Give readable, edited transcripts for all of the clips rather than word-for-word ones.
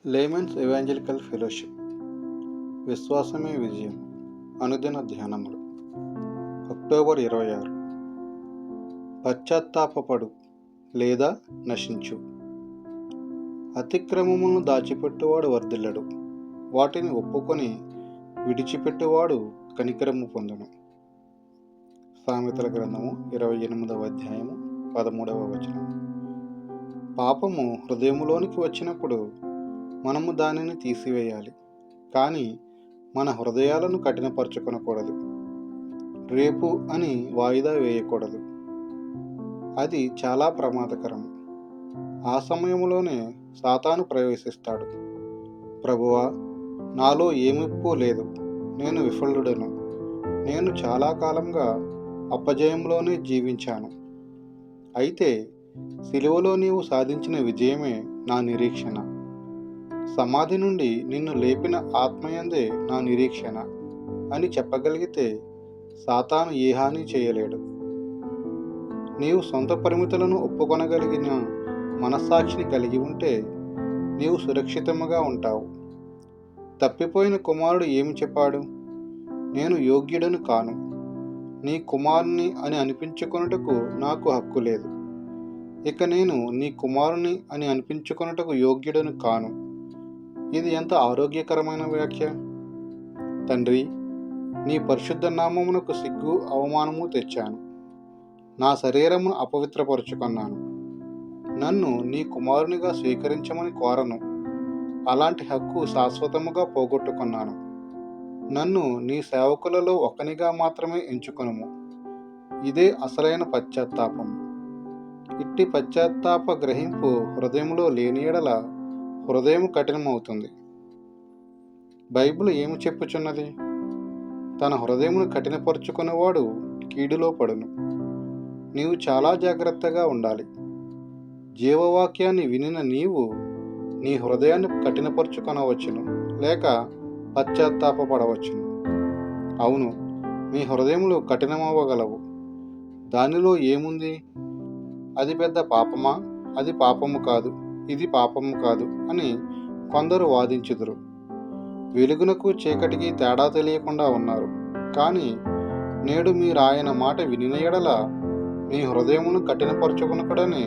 Layman's evangelical fellowship విశ్వాసమే విజయం అనుదిన ధ్యానములు అక్టోబర్ 26. పశ్చాత్తాపపడు లేదా నశించు. అతిక్రమములను దాచిపెట్టువాడు వర్ధిల్లడు, వాటిని ఒప్పుకొని విడిచిపెట్టువాడు కనికరము పొందును. సామెతల గ్రంథము 28వ అధ్యాయము 13వ వచనం. పాపము హృదయములోనికి వచ్చినప్పుడు మనము దానిని తీసివేయాలి, కానీ మన హృదయాలను కఠినపరచుకొనకూడదు. రేపు అని వాయిదా వేయకూడదు. అది చాలా ప్రమాదకరం. ఆ సమయంలోనే సాతాను ప్రవేశిస్తాడు. ప్రభువా, నాలో ఏమిప్పూ లేదు, నేను విఫలుడను, నేను చాలా కాలంగా అపజయంలోనే జీవించాను. అయితే సిలువలో నీవు సాధించిన విజయమే నా నిరీక్షణ. సమాధి నుండి నిన్ను లేపిన ఆత్మయందే నా నిరీక్షణ అని చెప్పగలిగితే సాతాను ఏ హాని చేయలేడు. నీవు సొంత పరిమితులను ఒప్పుకొనగలిగిన మనస్సాక్షిని కలిగి ఉంటే నీవు సురక్షితముగా ఉంటావు. తప్పిపోయిన కుమారుడు ఏమి చెప్పాడు? నేను యోగ్యుడను కాను, నీ కుమారుని అని అనిపించుకొనుటకు నాకు హక్కు లేదు. ఇక నేను నీ కుమారుని అని అనిపించుకొనుటకు యోగ్యుడను కాను. ఇది ఎంత ఆరోగ్యకరమైన వ్యాఖ్య! తండ్రి, నీ పరిశుద్ధ నామమునకు సిగ్గు అవమానము తెచ్చాను. నా శరీరమును అపవిత్రపరుచుకున్నాను. నన్ను నీ కుమారునిగా స్వీకరించమని కోరను. అలాంటి హక్కు శాశ్వతముగా పోగొట్టుకున్నాను. నన్ను నీ సేవకులలో ఒకనిగా మాత్రమే ఎంచుకొనుము. ఇదే అసలైన పశ్చాత్తాపం. ఇట్టి పశ్చాత్తాప గ్రహింపు హృదయంలో లేని ఎడల హృదయం కఠినమవుతుంది. బైబిల్ ఏమి చెప్పుచున్నది? తన హృదయమును కఠినపరుచుకునేవాడు కీడులో పడును. నీవు చాలా జాగ్రత్తగా ఉండాలి. జీవవాక్యాన్ని వినిన నీవు నీ హృదయాన్ని కఠినపరుచుకొనవచ్చును, లేక పశ్చాత్తాపపడవచ్చును. అవును, మీ హృదయములు కఠినమవ్వగలవు. దానిలో ఏముంది? అది పెద్ద పాపమా? అది పాపము కాదు, ఇది పాపము కాదు అని కొందరు వాదించుదురు. వెలుగునకు చీకటికి తేడా తెలియకుండా ఉన్నారు. కానీ నేడు మీరాయన మాట వినిన ఎడల మీ హృదయమును కఠినపరచుకొనకడని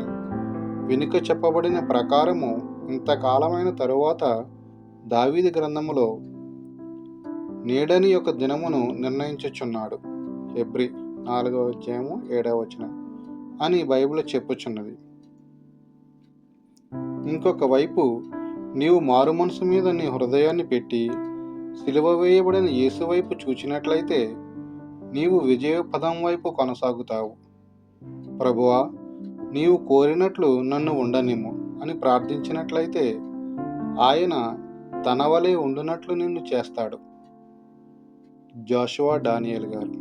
వెనుక చెప్పబడిన ప్రకారము ఇంతకాలమైన తరువాత దావీదు గ్రంథములో నేడని ఒక దినమును నిర్ణయించుచున్నాడు. హెబ్రీ 4వ అధ్యాయము 7వ వచనం అని బైబిల్ చెప్పుచున్నది. ఇంకొక వైపు నీవు మారు మనసు మీద నీ హృదయాన్ని పెట్టి సిలువ వేయబడిన యేసు వైపు చూచినట్లయితే నీవు విజయ పదం వైపు కొనసాగుతావు. ప్రభువా, నీవు కోరినట్లు నన్ను ఉండనిమ్ము అని ప్రార్థించినట్లయితే ఆయన తన వలె ఉండునట్లు నిన్ను చేస్తాడు. జోషువా డానియేల్ గారు.